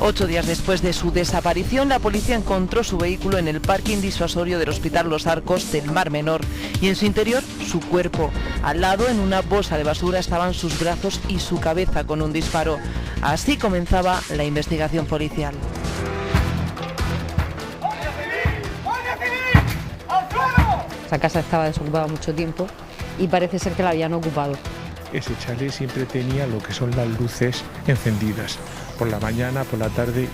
8 días después de su desaparición, la policía encontró su vehículo en el parking disuasorio del Hospital Los Arcos del Mar Menor y en su interior su cuerpo. Al lado, en una bolsa de basura, estaban sus brazos y su cabeza con un disparo. Así comenzaba la investigación policial. Esa casa estaba desocupada mucho tiempo y parece ser que la habían ocupado. Ese chalet siempre tenía lo que son las luces encendidas, por la mañana, por la tarde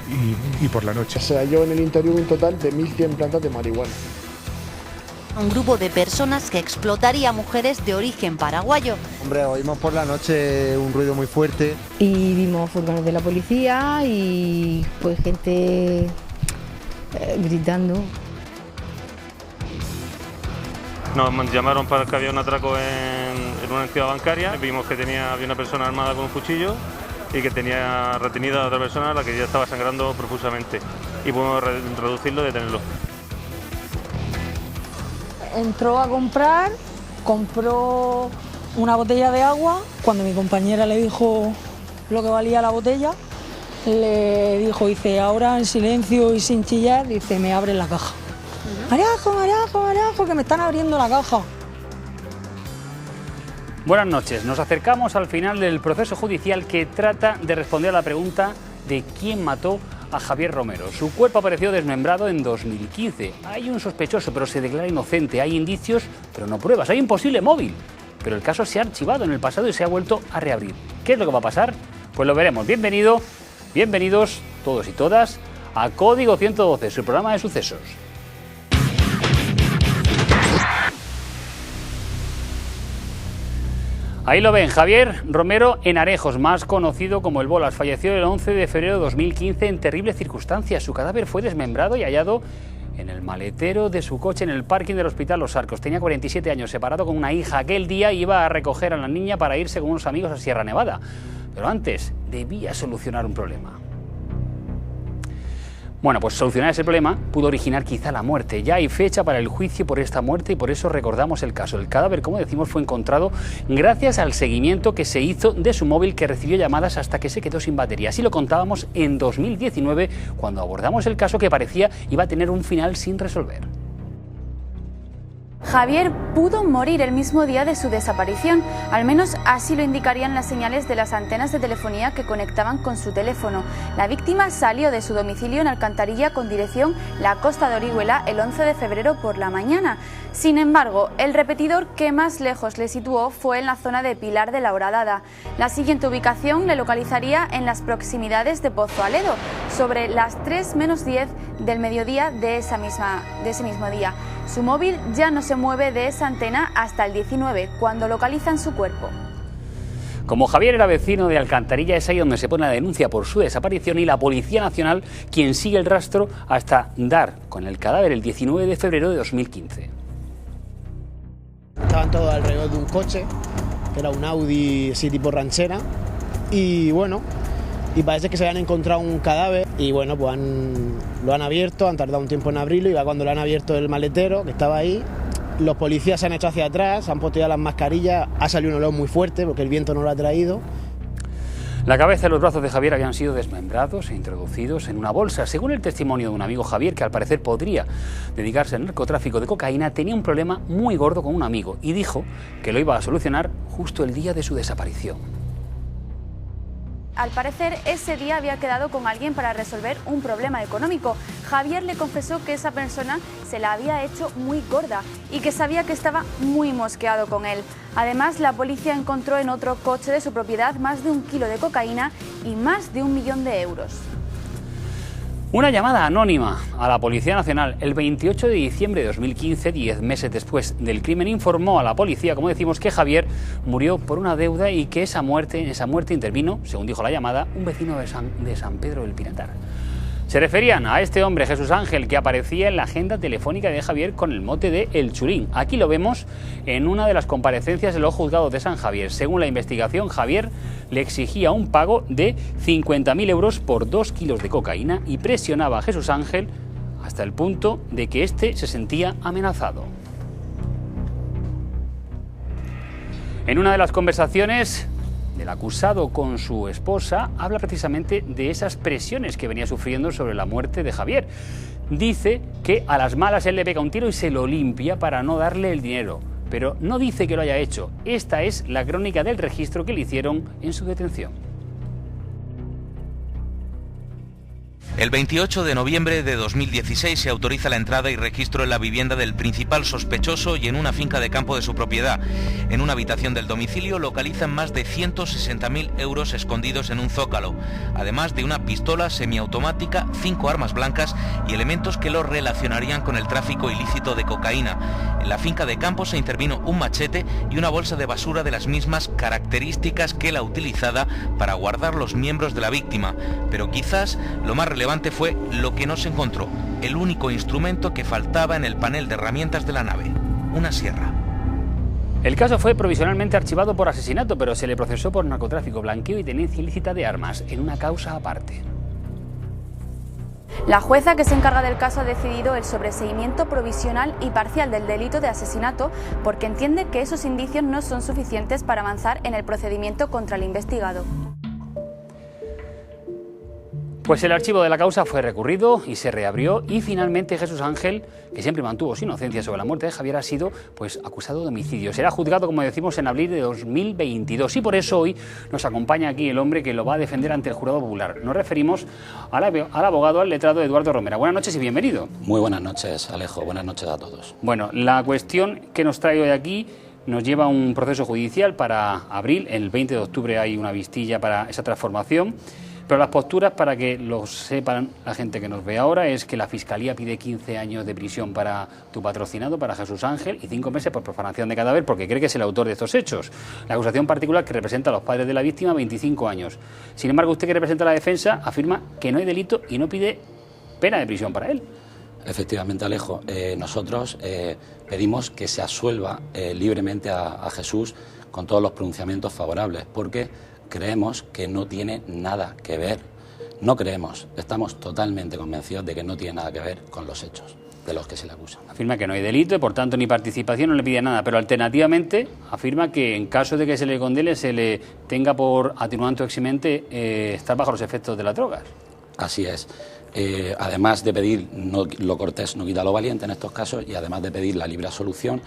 y por la noche. Se halló en el interior un total de 1.100 plantas de marihuana. Un grupo de personas que explotaría a mujeres de origen paraguayo. Hombre, oímos por la noche un ruido muy fuerte. Y vimos furgones de la policía y pues gente gritando. Nos llamaron para que había un atraco en una entidad bancaria. Vimos que había una persona armada con un cuchillo y que tenía retenida a otra persona a la que ya estaba sangrando profusamente. Y pudimos reducirlo y detenerlo. Entró a comprar, compró una botella de agua. Cuando mi compañera le dijo lo que valía la botella, le dijo, dice, ahora en silencio y sin chillar, dice, me abren la caja. Marejo, marejo, marejo, que me están abriendo la caja. Buenas noches, nos acercamos al final del proceso judicial que trata de responder a la pregunta de quién mató a Javier Romero. Su cuerpo apareció desmembrado en 2015. Hay un sospechoso, pero se declara inocente. Hay indicios, pero no pruebas. Hay un posible móvil, pero el caso se ha archivado en el pasado y se ha vuelto a reabrir. ¿Qué es lo que va a pasar? Pues lo veremos. Bienvenidos todos y todas a Código 112, su programa de sucesos. Ahí lo ven, Javier Romero Enarejos, más conocido como el Bolas, falleció el 11 de febrero de 2015 en terribles circunstancias. Su cadáver fue desmembrado y hallado en el maletero de su coche en el parking del Hospital Los Arcos. Tenía 47 años, separado con una hija. Aquel día iba a recoger a la niña para irse con unos amigos a Sierra Nevada. Pero antes debía solucionar un problema. Bueno, pues solucionar ese problema pudo originar quizá la muerte. Ya hay fecha para el juicio por esta muerte y por eso recordamos el caso. El cadáver, como decimos, fue encontrado gracias al seguimiento que se hizo de su móvil, que recibió llamadas hasta que se quedó sin batería. Así lo contábamos en 2019, cuando abordamos el caso que parecía iba a tener un final sin resolver. Javier pudo morir el mismo día de su desaparición, al menos así lo indicarían las señales de las antenas de telefonía que conectaban con su teléfono. La víctima salió de su domicilio en Alcantarilla con dirección la Costa de Orihuela el 11 de febrero por la mañana. Sin embargo, el repetidor que más lejos le situó fue en la zona de Pilar de la Horadada. La siguiente ubicación le localizaría en las proximidades de Pozo Aledo, sobre las 3 menos 10 del mediodía de ese mismo día. Su móvil ya no se mueve de esa antena hasta el 19, cuando localizan su cuerpo. Como Javier era vecino de Alcantarilla, es ahí donde se pone la denuncia por su desaparición y la Policía Nacional quien sigue el rastro hasta dar con el cadáver el 19 de febrero de 2015. Estaban todos alrededor de un coche, que era un Audi así tipo ranchera, y bueno, y parece que se habían encontrado un cadáver y bueno, pues lo han abierto, han tardado un tiempo en abrirlo y ya cuando lo han abierto el maletero que estaba ahí, los policías se han hecho hacia atrás, han puesto ya las mascarillas, ha salido un olor muy fuerte porque el viento no lo ha traído. La cabeza y los brazos de Javier habían sido desmembrados e introducidos en una bolsa. Según el testimonio de un amigo, Javier, que al parecer podría dedicarse al narcotráfico de cocaína, tenía un problema muy gordo con un amigo y dijo que lo iba a solucionar justo el día de su desaparición. Al parecer, ese día había quedado con alguien para resolver un problema económico. Javier le confesó que esa persona se la había hecho muy gorda y que sabía que estaba muy mosqueado con él. Además, la policía encontró en otro coche de su propiedad más de 1 kilo de cocaína y más de 1 millón de euros. Una llamada anónima a la Policía Nacional el 28 de diciembre de 2015, 10 meses después del crimen, informó a la policía, como decimos, que Javier murió por una deuda y que en esa muerte intervino, según dijo la llamada, un vecino de San Pedro del Pinatar. Se referían a este hombre, Jesús Ángel, que aparecía en la agenda telefónica de Javier con el mote de El Chulín. Aquí lo vemos en una de las comparecencias de los juzgados de San Javier. Según la investigación, Javier le exigía un pago de 50.000 euros por 2 kilos de cocaína y presionaba a Jesús Ángel hasta el punto de que éste se sentía amenazado. En una de las conversaciones del acusado con su esposa habla precisamente de esas presiones que venía sufriendo sobre la muerte de Javier. Dice que a las malas él le pega un tiro y se lo limpia para no darle el dinero, pero no dice que lo haya hecho. Esta es la crónica del registro que le hicieron en su detención. El 28 de noviembre de 2016 se autoriza la entrada y registro en la vivienda del principal sospechoso y en una finca de campo de su propiedad. En una habitación del domicilio localizan más de 160.000 euros escondidos en un zócalo, además de una pistola semiautomática, 5 armas blancas y elementos que lo relacionarían con el tráfico ilícito de cocaína. En la finca de campo se intervino un machete y una bolsa de basura de las mismas características que la utilizada para guardar los miembros de la víctima, pero quizás lo más relevante fue lo que no se encontró, el único instrumento que faltaba en el panel de herramientas de la nave, una sierra. El caso fue provisionalmente archivado por asesinato, pero se le procesó por narcotráfico, blanqueo y tenencia ilícita de armas, en una causa aparte. La jueza que se encarga del caso ha decidido el sobreseimiento provisional y parcial del delito de asesinato porque entiende que esos indicios no son suficientes para avanzar en el procedimiento contra el investigado. Pues el archivo de la causa fue recurrido y se reabrió y finalmente Jesús Ángel, que siempre mantuvo su inocencia sobre la muerte de Javier, ha sido acusado de homicidio. Será juzgado, como decimos, en abril de 2022 y por eso hoy nos acompaña aquí el hombre que lo va a defender ante el jurado popular. Nos referimos al abogado, al letrado Eduardo Romera. Buenas noches y bienvenido. Muy buenas noches, Alejo. Buenas noches a todos. Bueno, la cuestión que nos trae hoy aquí nos lleva a un proceso judicial para abril. El 20 de octubre hay una vistilla para esa transformación. Pero las posturas, para que lo sepan la gente que nos ve ahora, es que la Fiscalía pide 15 años de prisión para tu patrocinado, para Jesús Ángel, y 5 meses por profanación de cadáver, porque cree que es el autor de estos hechos. La acusación particular, que representa a los padres de la víctima, 25 años. Sin embargo, usted, que representa a la defensa, afirma que no hay delito y no pide pena de prisión para él. Efectivamente, Alejo. Nosotros pedimos que se absuelva libremente a Jesús con todos los pronunciamientos favorables, porque creemos que no tiene nada que ver. No creemos, estamos totalmente convencidos de que no tiene nada que ver con los hechos de los que se le acusa. Afirma que no hay delito y por tanto ni participación, no le pide nada, pero alternativamente afirma que en caso de que se le condene se le tenga por atenuante o eximente estar bajo los efectos de las drogas. Así es. Además de pedir lo cortés no quita lo valiente en estos casos, y además de pedir la libre absolución,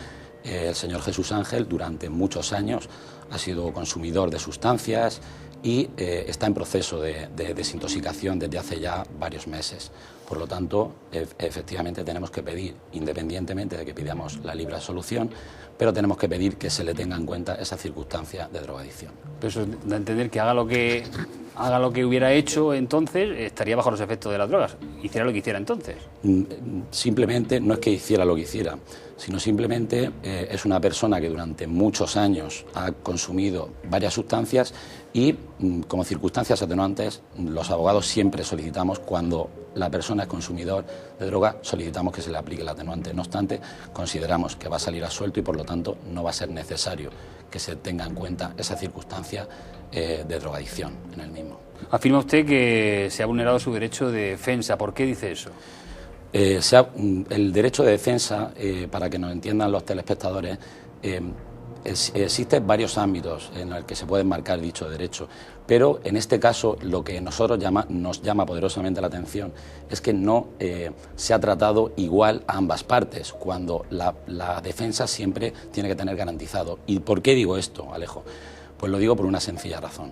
el señor Jesús Ángel durante muchos años ha sido consumidor de sustancias y está en proceso de desintoxicación desde hace ya varios meses. Por lo tanto, efectivamente tenemos que pedir, independientemente de que pidamos la libre absolución, pero tenemos que pedir que se le tenga en cuenta esa circunstancia de drogadicción. Pero eso da a entender que haga lo que hubiera hecho entonces, estaría bajo los efectos de las drogas. Hiciera lo que hiciera entonces. Simplemente no es que hiciera lo que hiciera, sino simplemente es una persona que durante muchos años ha consumido varias sustancias y, como circunstancias atenuantes, los abogados siempre solicitamos, cuando la persona es consumidor de droga, solicitamos que se le aplique el atenuante. No obstante, consideramos que va a salir absuelto y, por lo tanto, no va a ser necesario que se tenga en cuenta esa circunstancia de drogadicción en el mismo. Afirma usted que se ha vulnerado su derecho de defensa. ¿Por qué dice eso? El derecho de defensa, para que nos entiendan los telespectadores, existen varios ámbitos en los que se puede enmarcar dicho derecho, pero en este caso lo que nosotros nos llama poderosamente la atención es que no se ha tratado igual a ambas partes, cuando la defensa siempre tiene que tener garantizado. ¿Y por qué digo esto, Alejo? Pues lo digo por una sencilla razón.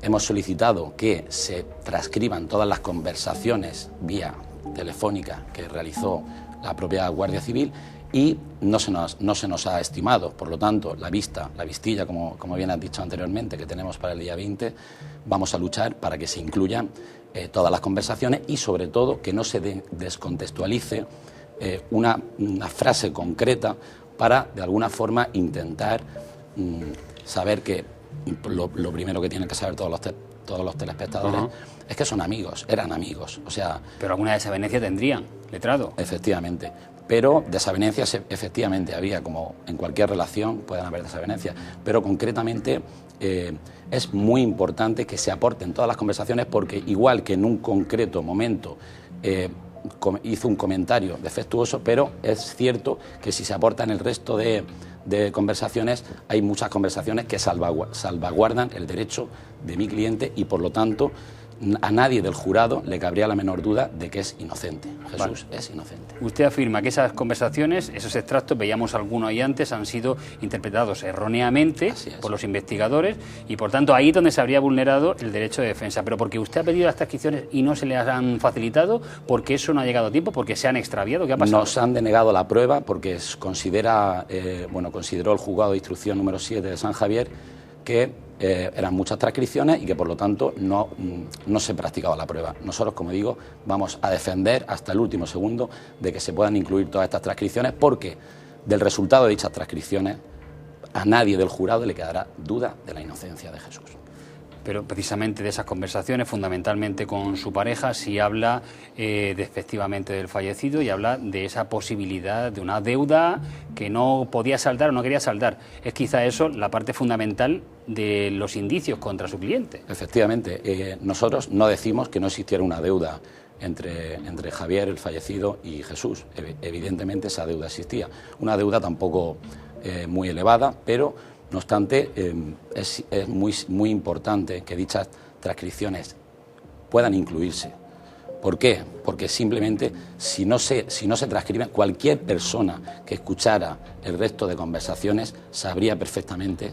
Hemos solicitado que se transcriban todas las conversaciones vía telefónica que realizó la propia Guardia Civil y no se nos ha estimado. Por lo tanto, la vistilla, como bien has dicho anteriormente, que tenemos para el día 20, vamos a luchar para que se incluyan todas las conversaciones y, sobre todo, que no se descontextualice una frase concreta para, de alguna forma, intentar saber que lo primero que tienen que saber todos los telespectadores es que son amigos, eran amigos. O sea, pero alguna desavenencia tendrían, letrado. Efectivamente. Pero desavenencias efectivamente había, como en cualquier relación pueden haber desavenencias, pero concretamente es muy importante que se aporten todas las conversaciones, porque igual que en un concreto momento hizo un comentario defectuoso, pero es cierto que si se aportan el resto de de conversaciones, hay muchas conversaciones que salvaguardan el derecho de mi cliente y, por lo tanto, a nadie del jurado le cabría la menor duda de que es inocente. Jesús es inocente. Usted afirma que esas conversaciones, esos extractos, veíamos algunos ahí antes, han sido interpretados erróneamente por los investigadores y, por tanto, ahí es donde se habría vulnerado el derecho de defensa. Pero porque usted ha pedido las transcripciones y no se les han facilitado, porque eso no ha llegado a tiempo, porque se han extraviado, ¿qué ha pasado? Nos han denegado la prueba porque consideró el juzgado de instrucción número 7 de San Javier que eran muchas transcripciones y que, por lo tanto, no se practicaba la prueba. Nosotros, como digo, vamos a defender hasta el último segundo de que se puedan incluir todas estas transcripciones, porque del resultado de dichas transcripciones a nadie del jurado le quedará duda de la inocencia de Jesús. Pero precisamente de esas conversaciones, fundamentalmente con su pareja, sí habla despectivamente del fallecido y habla de esa posibilidad de una deuda que no podía saldar o no quería saldar. Es quizá eso la parte fundamental de los indicios contra su cliente. Efectivamente, nosotros no decimos que no existiera una deuda entre Javier, el fallecido, y Jesús. Evidentemente esa deuda existía. Una deuda tampoco muy elevada, pero no obstante, es muy importante que dichas transcripciones puedan incluirse. ¿Por qué? Porque simplemente si no se transcriben, cualquier persona que escuchara el resto de conversaciones sabría perfectamente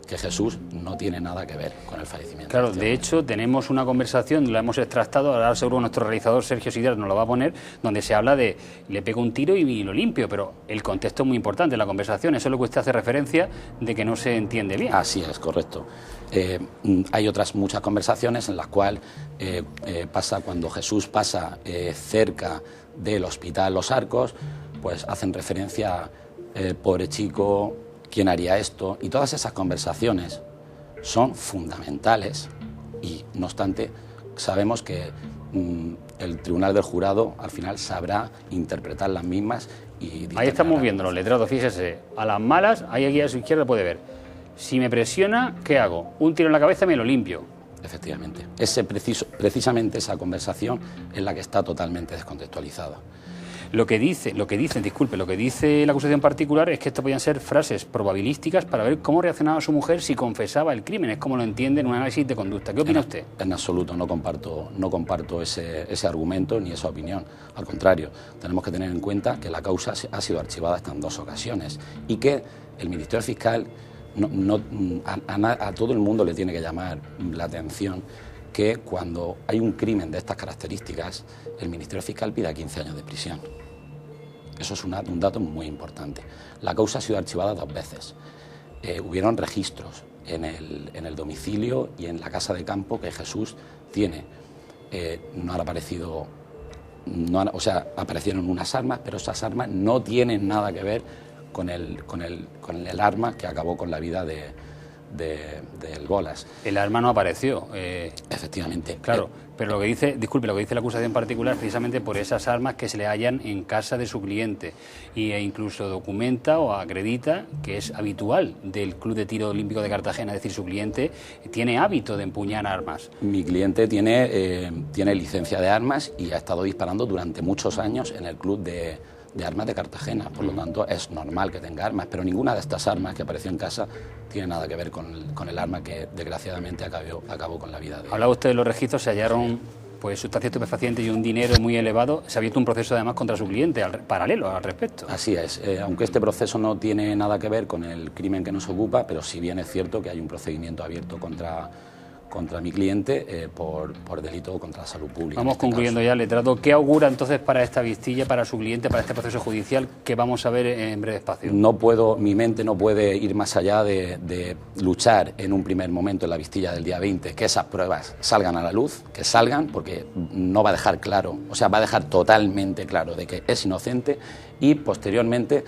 que Jesús no tiene nada que ver con el fallecimiento. Claro, de hecho tenemos una conversación, la hemos extractado, ahora seguro nuestro realizador Sergio Sidar nos lo va a poner, donde se habla de le pego un tiro y lo limpio, pero el contexto es muy importante, la conversación, eso es lo que usted hace referencia de que no se entiende bien. Así es, correcto. Hay otras muchas conversaciones en las cuales pasa cuando Jesús pasa cerca del Hospital Los Arcos, pues hacen referencia, pobre chico, ¿quién haría esto? Y todas esas conversaciones son fundamentales y, no obstante, sabemos que el Tribunal del Jurado al final sabrá interpretar las mismas y... Ahí estamos viendo los letrados, fíjese, a las malas, ahí aquí a su izquierda puede ver. Si me presiona, ¿qué hago? Un tiro en la cabeza y me lo limpio. Efectivamente. Precisamente esa conversación es la que está totalmente descontextualizada. Lo que dice la acusación particular es que esto podían ser frases probabilísticas para ver cómo reaccionaba su mujer si confesaba el crimen. Es como lo entiende en un análisis de conducta. ¿Qué opina usted? En absoluto, no comparto ese argumento ni esa opinión. Al contrario, tenemos que tener en cuenta que la causa ha sido archivada hasta en 2 ocasiones y que el Ministerio Fiscal a todo el mundo le tiene que llamar la atención que cuando hay un crimen de estas características, el Ministerio Fiscal pida 15 años de prisión. Eso es un dato muy importante. La causa ha sido archivada 2 veces. Hubieron registros en el domicilio y en la casa de campo que Jesús tiene. No han aparecido, aparecieron unas armas, pero esas armas no tienen nada que ver con el arma que acabó con la vida del Bolas. El arma no apareció. Efectivamente. Claro, pero lo que dice la acusación particular es precisamente por esas armas que se le hallan en casa de su cliente e incluso documenta o acredita que es habitual del Club de Tiro Olímpico de Cartagena, es decir, su cliente tiene hábito de empuñar armas. Mi cliente tiene licencia de armas y ha estado disparando durante muchos años en el Club de Armas de Cartagena, por lo tanto es normal que tenga armas, pero ninguna de estas armas que apareció en casa tiene nada que ver con el arma que desgraciadamente acabó con la vida de él. Hablaba usted de los registros, se hallaron sustancias estupefacientes y un dinero muy elevado. Se ha abierto un proceso además contra su cliente paralelo al respecto. Así es, aunque este proceso no tiene nada que ver con el crimen que nos ocupa, pero si bien es cierto que hay un procedimiento abierto contra mi cliente por delito contra la salud pública. Vamos concluyendo ya, letrado. ¿Qué augura entonces para esta vistilla, para su cliente, para este proceso judicial que vamos a ver en breve espacio? Mi mente no puede ir más allá de luchar en un primer momento en la vistilla del día 20, que esas pruebas salgan a la luz, que salgan, porque no va a dejar claro, va a dejar totalmente claro de que es inocente y posteriormente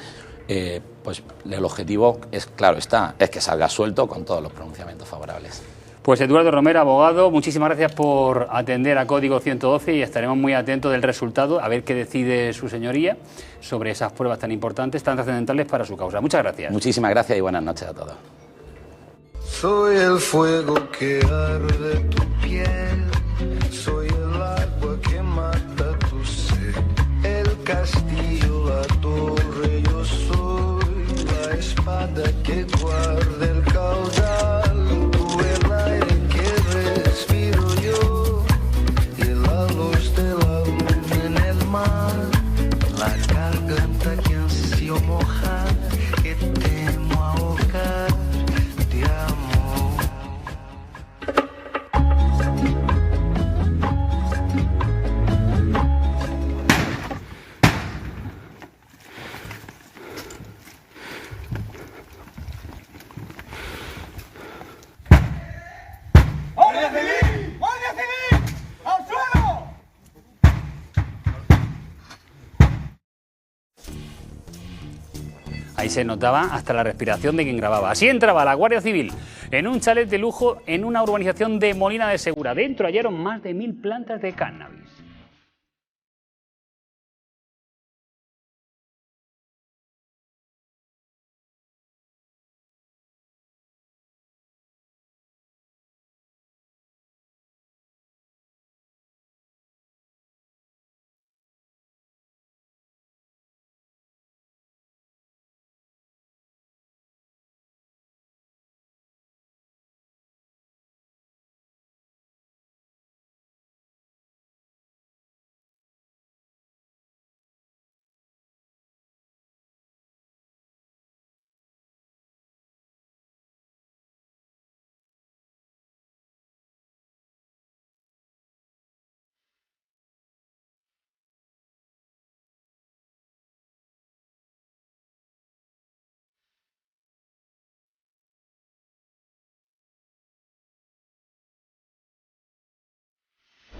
pues el objetivo es que salga suelto con todos los pronunciamientos favorables. Pues Eduardo Romero, abogado, muchísimas gracias por atender a Código 112 y estaremos muy atentos del resultado, a ver qué decide su señoría sobre esas pruebas tan importantes, tan trascendentales para su causa. Muchas gracias. Muchísimas gracias y buenas noches a todos. Soy el fuego que arde tu piel, soy el agua que mata tu sed, el castillo, la torre, yo soy la espada Ahí se notaba hasta la respiración de quien grababa. Así entraba la Guardia Civil en un chalet de lujo en una urbanización de Molina de Segura. Dentro hallaron más de 1000 plantas de cannabis.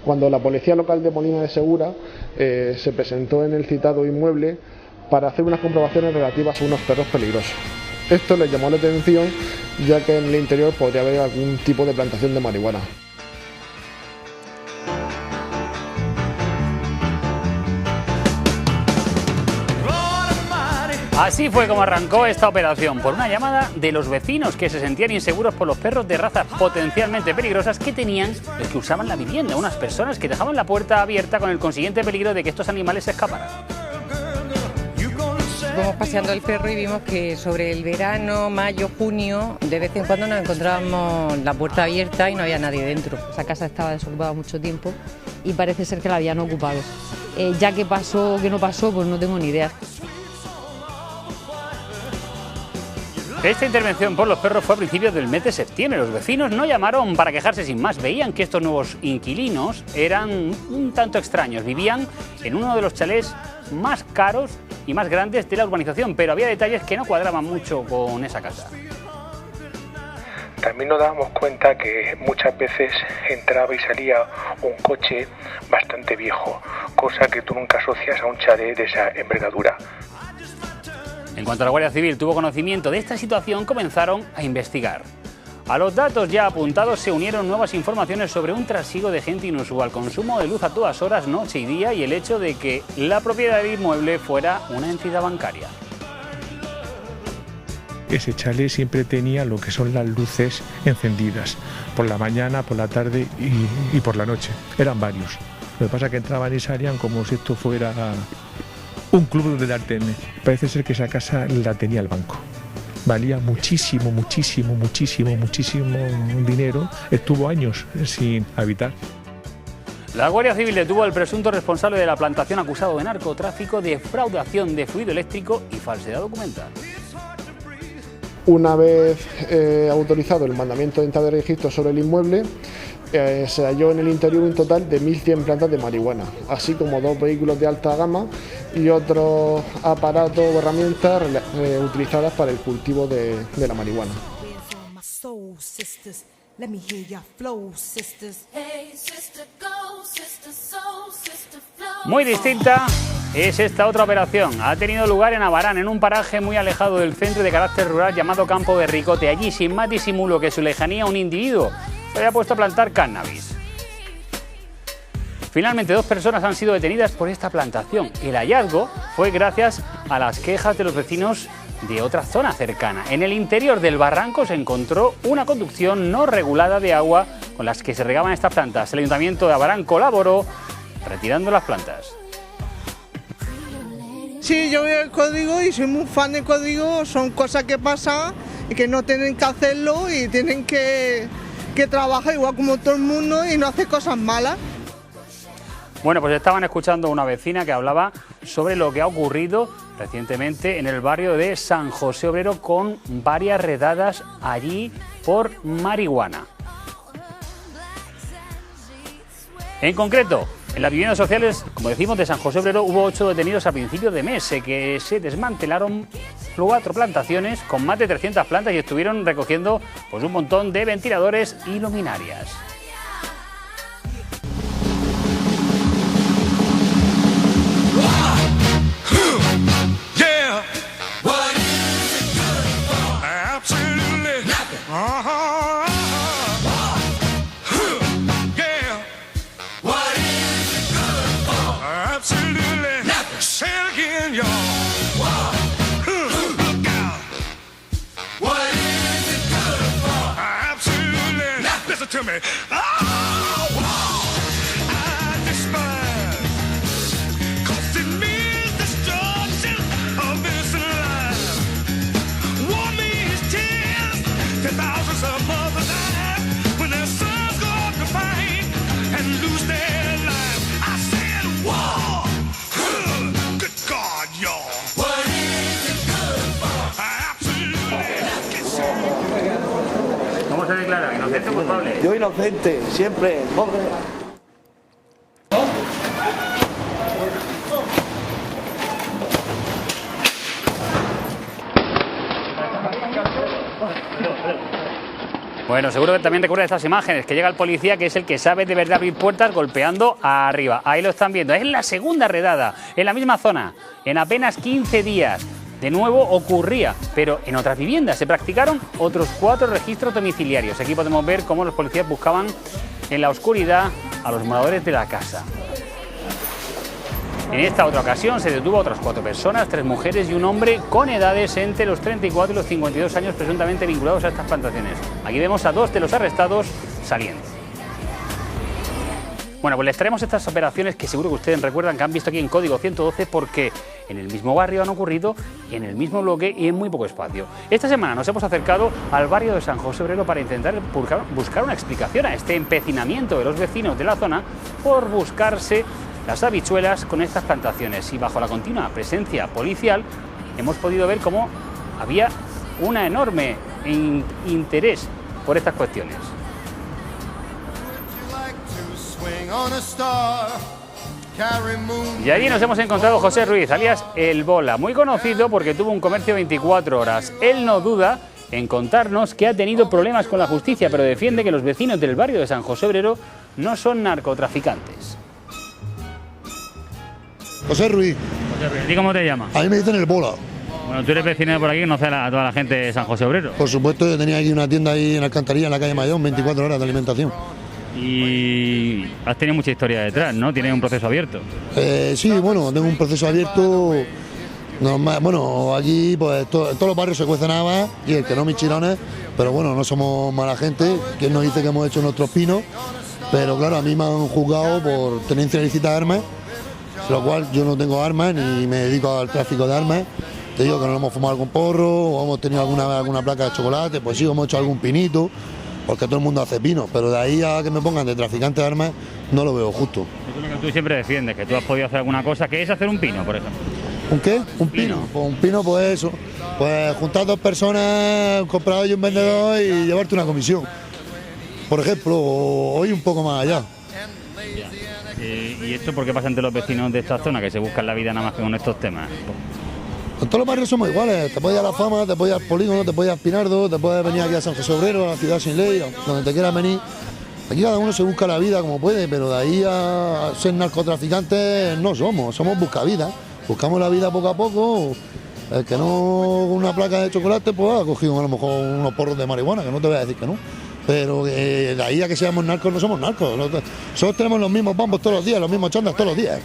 Cuando la policía local de Molina de Segura se presentó en el citado inmueble para hacer unas comprobaciones relativas a unos perros peligrosos. Esto les llamó la atención, ya que en el interior podría haber algún tipo de plantación de marihuana. Así fue como arrancó esta operación, por una llamada de los vecinos que se sentían inseguros por los perros de razas potencialmente peligrosas que tenían los que usaban la vivienda, unas personas que dejaban la puerta abierta con el consiguiente peligro de que estos animales se escaparan. Íbamos paseando el perro y vimos que sobre el verano, mayo, junio, de vez en cuando nos encontrábamos la puerta abierta y no había nadie dentro. Esa casa estaba desocupada mucho tiempo y parece ser que la habían ocupado. Ya que pasó o que no pasó, pues no tengo ni idea. Esta intervención por los perros fue a principios del mes de septiembre. Los vecinos no llamaron para quejarse sin más. Veían que estos nuevos inquilinos eran un tanto extraños. Vivían en uno de los chalés más caros y más grandes de la urbanización, pero había detalles que no cuadraban mucho con esa casa. También nos dábamos cuenta que muchas veces entraba y salía un coche bastante viejo, cosa que tú nunca asocias a un chalet de esa envergadura. En cuanto la Guardia Civil tuvo conocimiento de esta situación, comenzaron a investigar. A los datos ya apuntados se unieron nuevas informaciones sobre un trasiego de gente inusual, consumo de luz a todas horas, noche y día, y el hecho de que la propiedad del inmueble fuera una entidad bancaria. Ese chalet siempre tenía lo que son las luces encendidas, por la mañana, por la tarde y por la noche. Eran varios. Lo que pasa es que entraban y salían como si esto fuera un club donde dar tenis. Parece ser que esa casa la tenía el banco. Valía muchísimo dinero. Estuvo años sin habitar. La Guardia Civil detuvo al presunto responsable de la plantación acusado de narcotráfico, defraudación de fluido eléctrico y falsedad documental. Una vez autorizado el mandamiento de entrada de registro sobre el inmueble, se halló en el interior un total de 1.100 plantas de marihuana, así como 2 vehículos de alta gama y otros aparatos o herramientas utilizadas para el cultivo de la marihuana. Muy distinta es esta otra operación. Ha tenido lugar en Abarán, en un paraje muy alejado del centro de carácter rural llamado Campo de Ricote. Allí, sin más disimulo que su lejanía, un individuo se había puesto a plantar cannabis. Finalmente, 2 personas han sido detenidas por esta plantación. El hallazgo fue gracias a las quejas de los vecinos de otra zona cercana. En el interior del barranco se encontró una conducción no regulada de agua con las que se regaban estas plantas. El Ayuntamiento de Abarán colaboró retirando las plantas. Sí, yo veo el código y soy muy fan del código. Son cosas que pasan y que no tienen que hacerlo y tienen que trabajar igual como todo el mundo y no hacer cosas malas. Bueno, pues estaban escuchando a una vecina que hablaba sobre lo que ha ocurrido recientemente en el barrio de San José Obrero con varias redadas allí por marihuana. En concreto, en las viviendas sociales, como decimos, de San José Obrero hubo 8 detenidos a principios de mes, que se desmantelaron 4 plantaciones con más de 300 plantas y estuvieron recogiendo pues un montón de ventiladores y luminarias. Absolutely nothing. Say it again, y'all. Look out. What is it good for? Absolutely nothing. Listen to me. I despise. 'Cause it means destruction of this life. War means tears to thousands of mothers die when their sons go off to fight and lose their lives. I said war. Good God, y'all. What is it good for? Absolutely. ¿Cómo se declara? ¿Inocente o culpable? Yo inocente, siempre, pobre. Bueno, seguro que también recuerda estas imágenes, que llega el policía, que es el que sabe de verdad abrir puertas golpeando arriba. Ahí lo están viendo. Es la segunda redada en la misma zona, en apenas 15 días. De nuevo ocurría, pero en otras viviendas. Se practicaron otros 4 registros domiciliarios. Aquí podemos ver cómo los policías buscaban en la oscuridad a los moradores de la casa. En esta otra ocasión se detuvo a otras 4 personas, 3 mujeres y un hombre con edades entre los 34 y los 52 años presuntamente vinculados a estas plantaciones. Aquí vemos a 2 de los arrestados saliendo. Bueno, pues les traemos estas operaciones que seguro que ustedes recuerdan, que han visto aquí en Código 112, porque en el mismo barrio han ocurrido, en el mismo bloque y en muy poco espacio. Esta semana nos hemos acercado al barrio de San José Obrero para intentar buscar una explicación a este empecinamiento de los vecinos de la zona por buscarse las habichuelas con estas plantaciones. Y bajo la continua presencia policial hemos podido ver cómo había un enorme interés por estas cuestiones. Y allí nos hemos encontrado José Ruiz, alias El Bola, muy conocido porque tuvo un comercio 24 horas. Él no duda en contarnos que ha tenido problemas con la justicia, pero defiende que los vecinos del barrio de San José Obrero no son narcotraficantes. José Ruiz. José Ruiz, ¿y cómo te llamas? A mí me dicen El Bola. Bueno, tú eres vecino de por aquí, conoces a toda la gente de San José Obrero. Por supuesto, yo tenía aquí una tienda ahí en la Alcantarilla, en la calle Mayón, 24 horas de alimentación. Y has tenido mucha historia detrás, ¿no? Tienes un proceso abierto. Sí, bueno, tengo un proceso abierto. Normal. Bueno, aquí pues todos los barrios se cuecen habas y el que no, mis chirones, pero bueno, no somos mala gente. Quien nos dice que hemos hecho nuestros pinos, pero claro, a mí me han juzgado por tenencia ilícita de armas, lo cual yo no tengo armas ni me dedico al tráfico de armas. Te digo que no hemos fumado algún porro o hemos tenido alguna placa de chocolate, pues sí, hemos hecho algún pinito, porque todo el mundo hace pino, pero de ahí a que me pongan de traficante de armas no lo veo justo. Eso es lo que tú siempre defiendes, que tú has podido hacer alguna cosa, que es hacer un pino, por ejemplo. ¿Un qué? Un pino. Pues un pino, pues eso, pues juntar 2 personas, un comprador y un vendedor y llevarte una comisión. Por ejemplo, o ir un poco más allá. ¿Y esto por qué pasa entre los vecinos de esta zona, que se buscan la vida nada más que con estos temas? En todos los barrios somos iguales, te puedes ir a La Fama, te puedes ir al Polígono, te puedes ir a Espinardo, te puedes venir aquí a San José Obrero, a la ciudad sin ley, donde te quieras venir. Aquí cada uno se busca la vida como puede, pero de ahí a ser narcotraficantes no somos buscavidas. Buscamos la vida poco a poco. El que no con una placa de chocolate, pues ha cogido a lo mejor unos porros de marihuana, que no te voy a decir que no. Pero de ahí a que seamos narcos, no somos narcos. Nosotros tenemos los mismos bombos todos los días, los mismos chandas todos los días.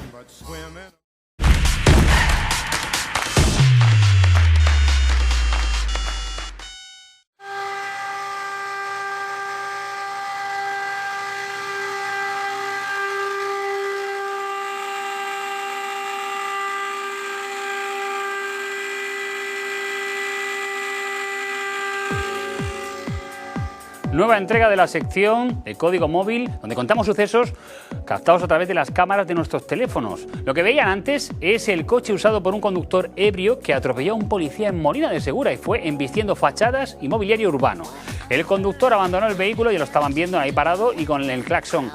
Nueva entrega de la sección de Código Móvil, donde contamos sucesos captados a través de las cámaras de nuestros teléfonos. Lo que veían antes es el coche usado por un conductor ebrio que atropelló a un policía en Molina de Segura y fue embistiendo fachadas y mobiliario urbano. El conductor abandonó el vehículo, ya lo estaban viendo ahí parado, y con el claxon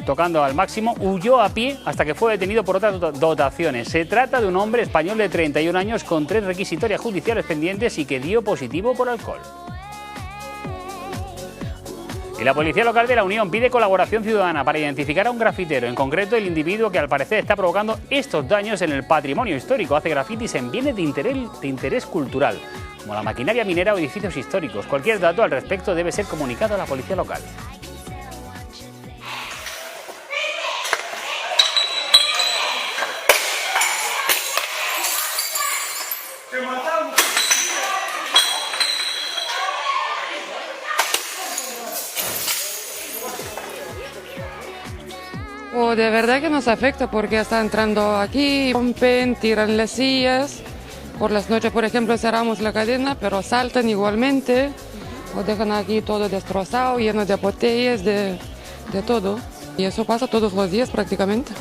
tocando al máximo, huyó a pie hasta que fue detenido por otras dotaciones. Se trata de un hombre español de 31 años con 3 requisitorias judiciales pendientes y que dio positivo por alcohol. Y la Policía Local de la Unión pide colaboración ciudadana para identificar a un grafitero, en concreto el individuo que al parecer está provocando estos daños en el patrimonio histórico. Hace grafitis en bienes de interés cultural, como la maquinaria minera o edificios históricos. Cualquier dato al respecto debe ser comunicado a la Policía Local. Pero de verdad que nos afecta porque está entrando aquí, rompen, tiran las sillas. Por las noches, por ejemplo, cerramos la cadena, pero saltan igualmente. O dejan aquí todo destrozado, lleno de botellas, de todo. Y eso pasa todos los días prácticamente.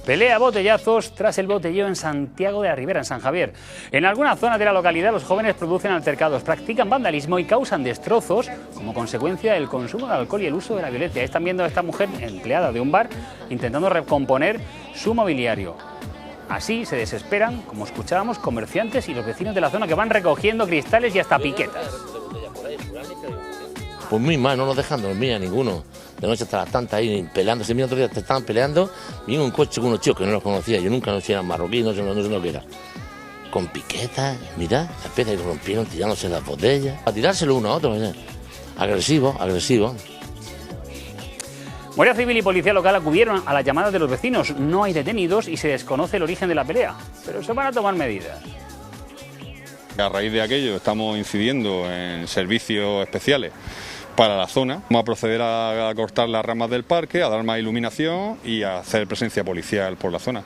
Pelea a botellazos tras el botelleo en Santiago de la Ribera, en San Javier. En algunas zonas de la localidad los jóvenes producen altercados, practican vandalismo y causan destrozos como consecuencia del consumo de alcohol y el uso de la violencia. Están viendo a esta mujer, empleada de un bar, intentando recomponer su mobiliario. Así se desesperan, como escuchábamos, comerciantes y los vecinos de la zona que van recogiendo cristales y hasta piquetas. Pues muy mal, no nos dejan dormir a ninguno. De noche hasta las tantas ahí peleándose. Mira, otro día te estaban peleando, vino un coche con unos chicos que no los conocía. Yo nunca no sé si eran marroquíes, no sé lo que era. Con piquetas, mirad, las piezas que rompieron, tirándose las botellas. A tirárselo uno a otro, agresivo, agresivo. Guardia Civil y Policía Local acudieron a las llamadas de los vecinos. No hay detenidos y se desconoce el origen de la pelea, pero se van a tomar medidas. A raíz de aquello estamos incidiendo en servicios especiales para la zona. Vamos a proceder a cortar las ramas del parque, a dar más iluminación y a hacer presencia policial por la zona.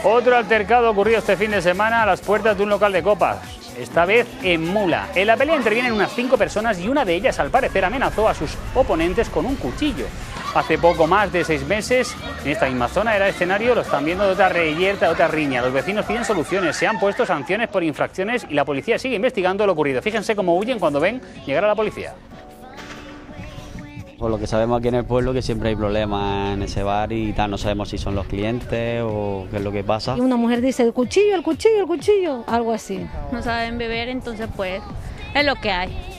Otro altercado ocurrido este fin de semana a las puertas de un local de copas, esta vez en Mula. En la pelea intervienen unas 5 personas y una de ellas, al parecer, amenazó a sus oponentes con un cuchillo. Hace poco más de 6 meses, en esta misma zona era escenario, lo están viendo, de otra reyerta, de otra riña. Los vecinos piden soluciones, se han puesto sanciones por infracciones y la policía sigue investigando lo ocurrido. Fíjense cómo huyen cuando ven llegar a la policía. Por lo que sabemos aquí en el pueblo que siempre hay problemas en ese bar y tal, no sabemos si son los clientes o qué es lo que pasa. Y una mujer dice, el cuchillo, el cuchillo, el cuchillo, algo así. No saben beber, entonces pues es lo que hay.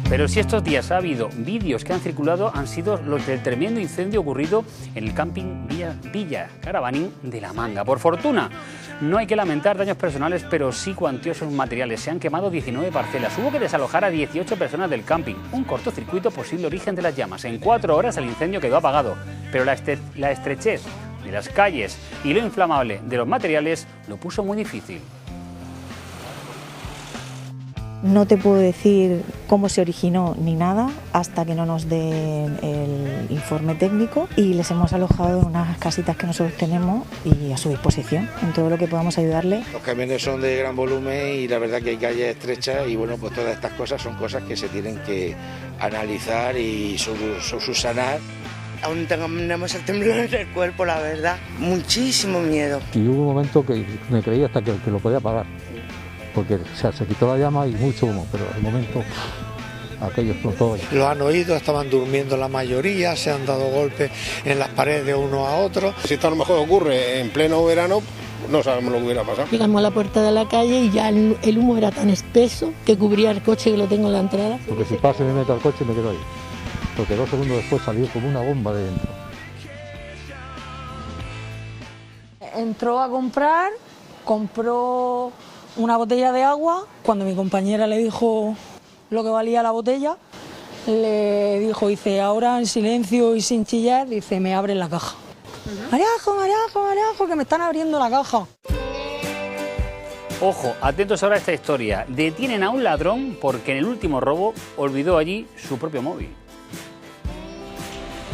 Pero si estos días ha habido vídeos que han circulado, han sido los del tremendo incendio ocurrido en el camping Villa Caravanín de La Manga. Por fortuna, no hay que lamentar daños personales, pero sí cuantiosos materiales. Se han quemado 19 parcelas. Hubo que desalojar a 18 personas del camping. Un cortocircuito, posible origen de las llamas. En 4 horas el incendio quedó apagado, pero la estrechez de las calles y lo inflamable de los materiales lo puso muy difícil. No te puedo decir cómo se originó ni nada hasta que no nos den el informe técnico, y les hemos alojado en unas casitas que nosotros tenemos y a su disposición en todo lo que podamos ayudarle. Los camiones son de gran volumen y la verdad que hay calles estrechas y bueno, pues todas estas cosas son cosas que se tienen que analizar y subsanar. Aún tenemos el temblor en el cuerpo, la verdad, muchísimo miedo. Y hubo un momento que me creí hasta que lo podía apagar, porque o sea, se quitó la llama y mucho humo, pero al momento aquello explotó. Lo han oído, estaban durmiendo la mayoría, se han dado golpes en las paredes de uno a otro. Si esto a lo mejor ocurre en pleno verano, no sabemos lo que hubiera pasado. Llegamos a la puerta de la calle y ya el humo era tan espeso que cubría el coche, que lo tengo en la entrada. Porque si paso y me meto al coche me quedo ahí, porque 2 segundos después salió como una bomba de dentro. Entró a comprar, compró una botella de agua. Cuando mi compañera le dijo lo que valía la botella, le dijo, dice, ahora en silencio y sin chillar, dice, me abren la caja. Mariajo, Mariajo, Mariajo, que me están abriendo la caja. Ojo, atentos ahora a esta historia. Detienen a un ladrón porque en el último robo olvidó allí su propio móvil.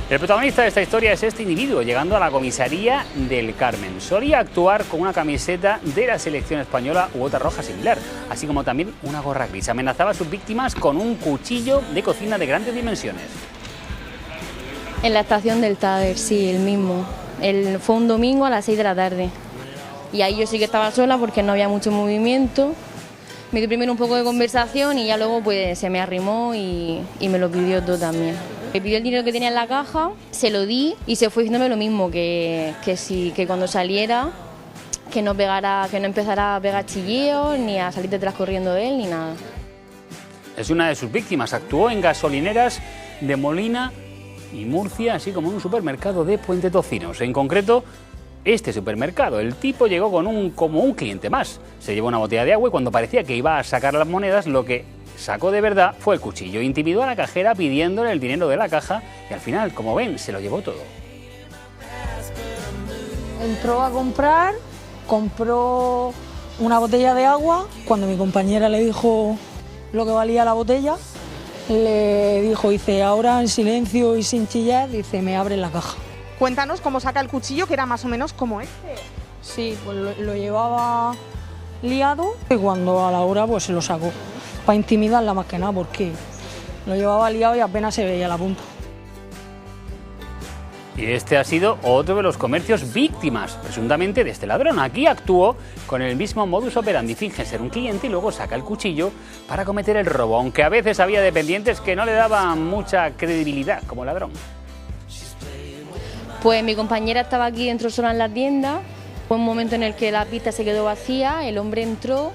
El protagonista de esta historia es este individuo, llegando a la comisaría del Carmen. Solía actuar con una camiseta de la selección española u otra roja similar, así como también una gorra gris. Amenazaba a sus víctimas con un cuchillo de cocina de grandes dimensiones. En la estación del Tader, sí, el mismo. Fue un domingo a las 6 de la tarde. Y ahí yo sí que estaba sola porque no había mucho movimiento. Me dio primero un poco de conversación y ya luego pues se me arrimó y me lo pidió todo también. Me pidió el dinero que tenía en la caja, se lo di y se fue diciéndome lo mismo, que cuando saliera que no empezara a pegar chilleos ni a salir detrás corriendo de él ni nada. Es una de sus víctimas, actuó en gasolineras de Molina y Murcia, así como en un supermercado de Puente Tocinos. En concreto, este supermercado. El tipo llegó con como un cliente más. Se llevó una botella de agua y cuando parecía que iba a sacar las monedas, lo que sacó de verdad fue el cuchillo. Intimidó a la cajera pidiéndole el dinero de la caja y al final, como ven, se lo llevó todo. Entró a comprar, compró una botella de agua. Cuando mi compañera le dijo lo que valía la botella, le dijo, dice, ahora en silencio y sin chillar, dice, me abren la caja. Cuéntanos cómo saca el cuchillo, que era más o menos como este. Sí, pues lo llevaba liado y cuando a la hora pues se lo sacó. Para intimidarla más que nada, porque lo llevaba liado y apenas se veía la punta. Y este ha sido otro de los comercios víctimas, presuntamente, de este ladrón. Aquí actuó con el mismo modus operandi. Finge ser un cliente y luego saca el cuchillo para cometer el robo, aunque a veces había dependientes que no le daban mucha credibilidad como ladrón. Pues mi compañera estaba aquí dentro sola en la tienda. Fue un momento en el que la pista se quedó vacía, el hombre entró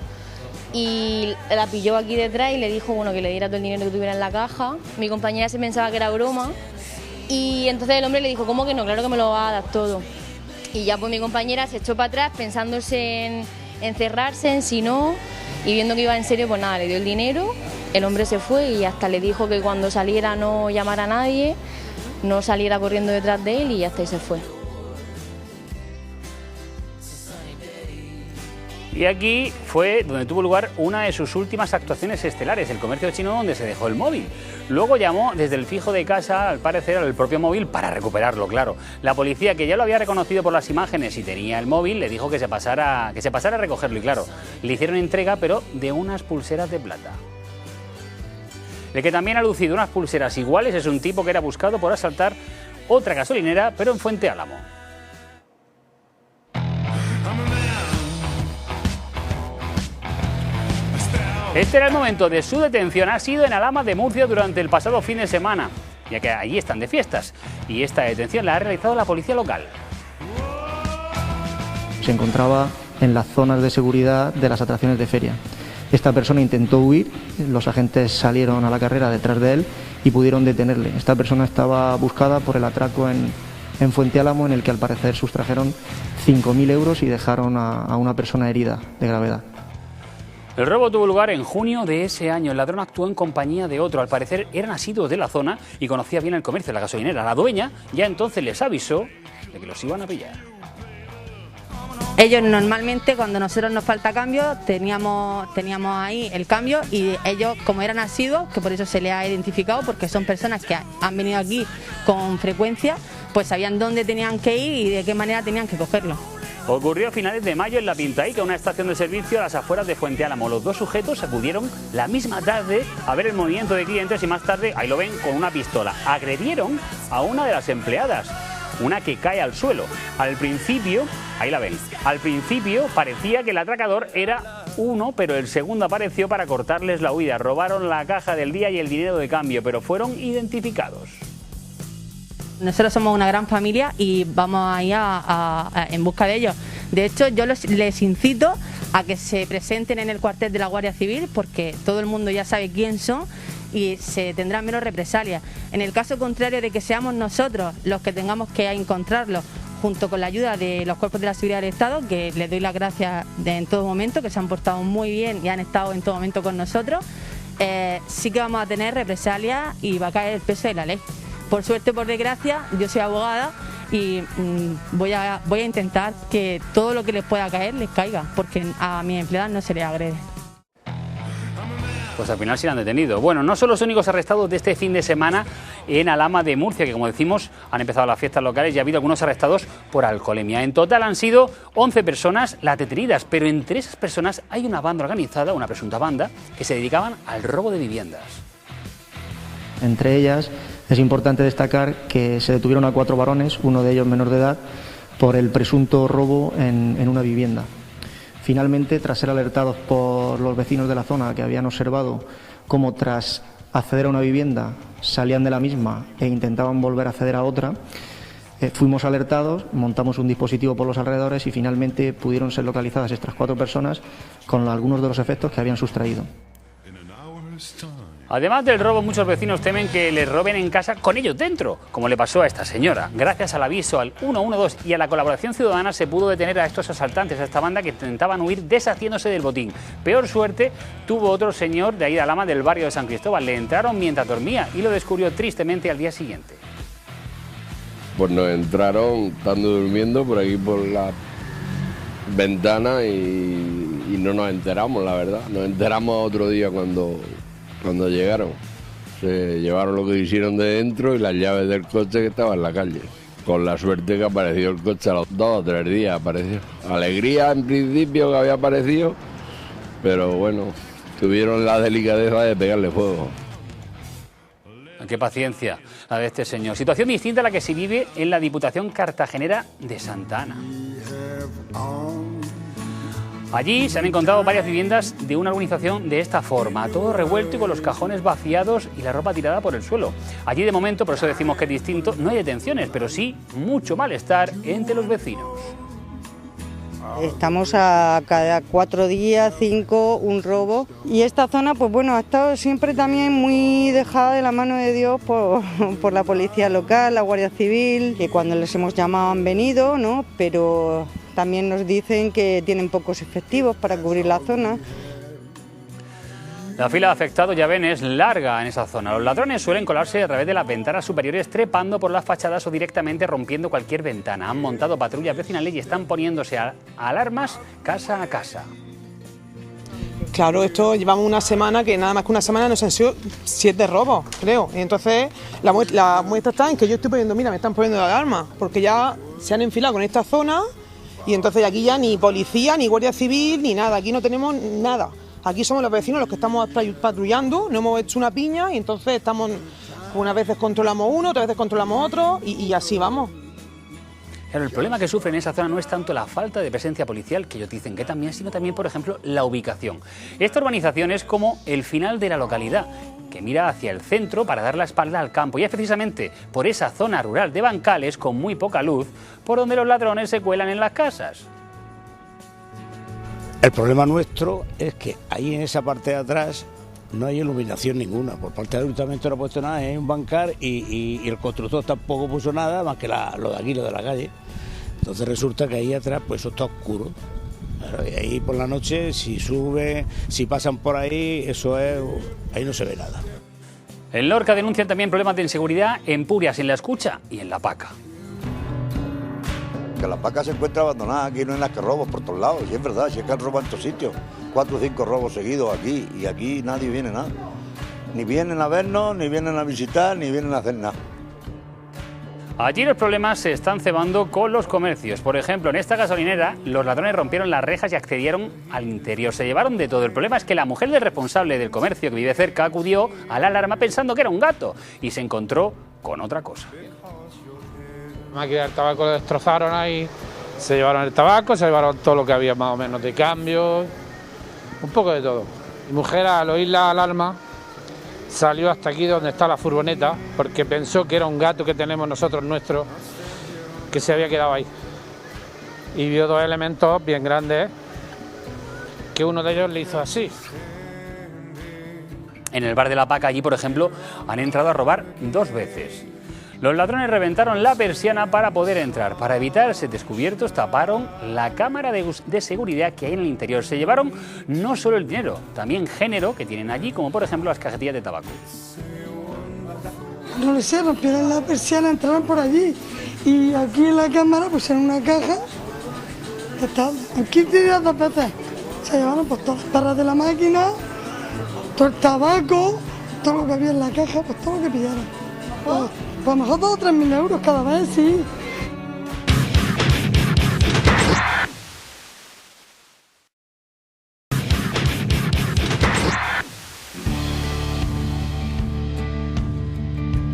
y la pilló aquí detrás y le dijo bueno, que le diera todo el dinero que tuviera en la caja. Mi compañera se pensaba que era broma y entonces el hombre le dijo, ¿cómo que no? Claro que me lo va a dar todo. Y ya pues mi compañera se echó para atrás pensándose en encerrarse, en si no, y viendo que iba en serio, pues nada, le dio el dinero, el hombre se fue y hasta le dijo que cuando saliera no llamara a nadie, no saliera corriendo detrás de él y hasta ahí se fue. Y aquí fue donde tuvo lugar una de sus últimas actuaciones estelares, el comercio chino donde se dejó el móvil. Luego llamó desde el fijo de casa, al parecer, al propio móvil para recuperarlo, claro. La policía, que ya lo había reconocido por las imágenes y tenía el móvil, le dijo que se pasara a recogerlo y claro, le hicieron entrega, pero de unas pulseras de plata. El que también ha lucido unas pulseras iguales es un tipo que era buscado por asaltar otra gasolinera, pero en Fuente Álamo. Este era el momento de su detención, ha sido en Alhama de Murcia durante el pasado fin de semana, ya que allí están de fiestas, y esta detención la ha realizado la policía local. Se encontraba en las zonas de seguridad de las atracciones de feria. Esta persona intentó huir, los agentes salieron a la carrera detrás de él y pudieron detenerle. Esta persona estaba buscada por el atraco en Fuente Álamo, en el que al parecer sustrajeron 5.000 euros y dejaron a una persona herida de gravedad. El robo tuvo lugar en junio de ese año. El ladrón actuó en compañía de otro. Al parecer eran asiduos de la zona y conocía bien el comercio de la gasolinera. La dueña ya entonces les avisó de que los iban a pillar. Ellos normalmente cuando nosotros nos falta cambio teníamos ahí el cambio y ellos como eran asiduos, que por eso se les ha identificado porque son personas que han venido aquí con frecuencia, pues sabían dónde tenían que ir y de qué manera tenían que cogerlo. Ocurrió a finales de mayo en La Pintaica, una estación de servicio a las afueras de Fuente Álamo. Los dos sujetos acudieron la misma tarde a ver el movimiento de clientes y más tarde, ahí lo ven, con una pistola. Agredieron a una de las empleadas, una que cae al suelo. Al principio, ahí la ven, al principio parecía que el atracador era uno, pero el segundo apareció para cortarles la huida. Robaron la caja del día y el dinero de cambio, pero fueron identificados. Nosotros somos una gran familia y vamos ahí en busca de ellos. De hecho, yo les incito a que se presenten en el cuartel de la Guardia Civil porque todo el mundo ya sabe quién son y se tendrán menos represalias. En el caso contrario de que seamos nosotros los que tengamos que encontrarlos, junto con la ayuda de los cuerpos de la seguridad del Estado, que les doy las gracias en todo momento, que se han portado muy bien y han estado en todo momento con nosotros, sí que vamos a tener represalias y va a caer el peso de la ley. Por suerte, por desgracia, yo soy abogada y voy a intentar que todo lo que les pueda caer les caiga, porque a mis empleadas no se les agrede. Pues al final se han detenido. Bueno, no son los únicos arrestados de este fin de semana en Alhama de Murcia, que como decimos, han empezado las fiestas locales y ha habido algunos arrestados por alcoholemia. En total han sido 11 personas las detenidas, pero entre esas personas hay una banda organizada, una presunta banda, que se dedicaban al robo de viviendas. Entre ellas es importante destacar que se detuvieron a 4 varones, uno de ellos menor de edad, por el presunto robo en una vivienda. Finalmente, tras ser alertados por los vecinos de la zona que habían observado cómo tras acceder a una vivienda salían de la misma e intentaban volver a acceder a otra, fuimos alertados, montamos un dispositivo por los alrededores y finalmente pudieron ser localizadas estas 4 personas con algunos de los efectos que habían sustraído. Además del robo, muchos vecinos temen que les roben en casa con ellos dentro, como le pasó a esta señora. Gracias al aviso al 112 y a la colaboración ciudadana se pudo detener a estos asaltantes, a esta banda que intentaban huir deshaciéndose del botín. Peor suerte tuvo otro señor de ahí de Alhama, del barrio de San Cristóbal. Le entraron mientras dormía y lo descubrió tristemente al día siguiente. Pues nos entraron estando durmiendo por aquí por la ventana y no nos enteramos, la verdad. Nos enteramos otro día cuando llegaron. Se llevaron lo que hicieron de dentro y las llaves del coche que estaba en la calle. Con la suerte que apareció el coche a los 2 o 3 días apareció. Alegría en principio que había aparecido, pero bueno, tuvieron la delicadeza de pegarle fuego. Qué paciencia la de este señor. Situación distinta a la que se vive en la Diputación cartagenera de Santa Ana. Allí se han encontrado varias viviendas de una urbanización de esta forma, todo revuelto y con los cajones vaciados y la ropa tirada por el suelo. Allí de momento, por eso decimos que es distinto, no hay detenciones, pero sí mucho malestar entre los vecinos. Estamos a cada 4 días, 5, un robo. Y esta zona, pues bueno, ha estado siempre también muy dejada de la mano de Dios por la policía local, la Guardia Civil, que cuando les hemos llamado han venido, ¿no? Pero también nos dicen que tienen pocos efectivos para cubrir la zona. La fila de afectados, ya ven, es larga en esa zona. Los ladrones suelen colarse a través de las ventanas superiores, trepando por las fachadas o directamente rompiendo cualquier ventana. Han montado patrullas vecinales y están poniéndose alarmas casa a casa. Claro, esto llevamos una semana, que nada más que una semana nos han sido 7 robos, creo. Y entonces la muestra está en que yo estoy poniendo, mira, me están poniendo la alarma, porque ya se han enfilado con esta zona y entonces aquí ya ni policía, ni Guardia Civil, ni nada, aquí no tenemos nada. Aquí somos los vecinos los que estamos patrullando, no hemos hecho una piña y entonces estamos, unas veces controlamos uno, otras veces controlamos otro y así vamos. Claro, el problema que sufren en esa zona no es tanto la falta de presencia policial, que ellos dicen que también, sino también, por ejemplo, la ubicación. Esta urbanización es como el final de la localidad, que mira hacia el centro para dar la espalda al campo. Y es precisamente por esa zona rural de bancales, con muy poca luz, por donde los ladrones se cuelan en las casas. El problema nuestro es que ahí en esa parte de atrás no hay iluminación ninguna. Por parte del ayuntamiento no ha puesto nada, es un bancal y el constructor tampoco puso nada, más que lo de aquí, lo de la calle. Entonces resulta que ahí atrás pues eso está oscuro. Claro, y ahí por la noche, si sube, si pasan por ahí, ahí no se ve nada. En Lorca denuncian también problemas de inseguridad en Purias, en La Escucha y en La Paca. Que La Paca se encuentra abandonada, aquí no hay nada que robos por todos lados, y es verdad, si es que han robado en todos sitios, 4 o 5 robos seguidos aquí, y aquí nadie viene nada. Ni vienen a vernos, ni vienen a visitar, ni vienen a hacer nada. Allí los problemas se están cebando con los comercios. Por ejemplo, en esta gasolinera, los ladrones rompieron las rejas y accedieron al interior. Se llevaron de todo. El problema es que la mujer del responsable del comercio que vive cerca acudió a la alarma pensando que era un gato y se encontró con otra cosa. La máquina del tabaco lo destrozaron ahí, se llevaron el tabaco, se llevaron todo lo que había más o menos de cambio, un poco de todo. Mi mujer, al oír la alarma, salió hasta aquí donde está la furgoneta, porque pensó que era un gato que tenemos nosotros nuestro, que se había quedado ahí. Y vio 2 elementos bien grandes, que uno de ellos le hizo así. En el bar de La Paca, allí, por ejemplo, han entrado a robar 2 veces. Los ladrones reventaron la persiana para poder entrar. Para evitar ser descubiertos, taparon la cámara de seguridad que hay en el interior. Se llevaron no solo el dinero, también género que tienen allí, como por ejemplo las cajetillas de tabaco. No lo sé, rompieron la persiana, entraron por allí. Y aquí en la cámara, pues en una caja, está aquí tiradas 2 veces. Se llevaron pues todas las barras de la máquina, todo el tabaco, todo lo que había en la caja, pues todo lo que pillaron. Pues a lo mejor 2 o 3 mil euros cada vez, sí.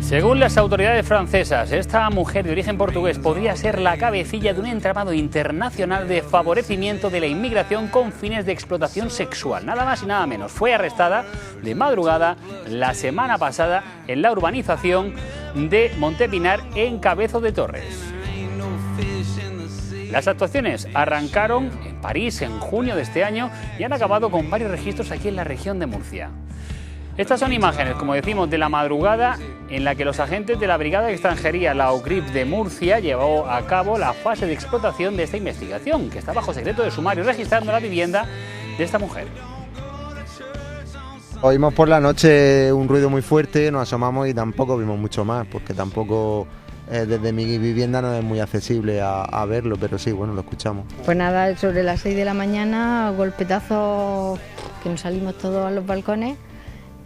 Según las autoridades francesas, esta mujer de origen portugués podría ser la cabecilla de un entramado internacional de favorecimiento de la inmigración con fines de explotación sexual. Nada más y nada menos. Fue arrestada de madrugada la semana pasada en la urbanización de Montepinar, en Cabezo de Torres. Las actuaciones arrancaron en París en junio de este año y han acabado con varios registros aquí en la región de Murcia. Estas son imágenes, como decimos, de la madrugada en la que los agentes de la Brigada de Extranjería, la OCRIP de Murcia, llevó a cabo la fase de explotación de esta investigación, que está bajo secreto de sumario, registrando la vivienda de esta mujer. Oímos por la noche un ruido muy fuerte, nos asomamos y tampoco vimos mucho más, porque tampoco desde mi vivienda no es muy accesible a verlo, pero sí, bueno, lo escuchamos. Pues nada, sobre las 6 de la mañana, golpetazos, que nos salimos todos a los balcones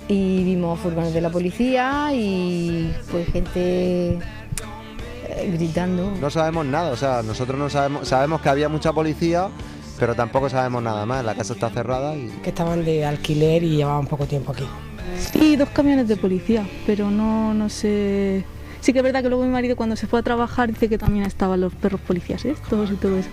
y vimos furgones de la policía y pues gente gritando. No sabemos nada, o sea, nosotros no sabemos que había mucha policía, pero tampoco sabemos nada más, la casa está cerrada y... Que estaban de alquiler y llevaban poco tiempo aquí. Sí, 2 camiones de policía, pero no sé... Sí que es verdad que luego mi marido cuando se fue a trabajar dice que también estaban los perros policías estos y todo eso.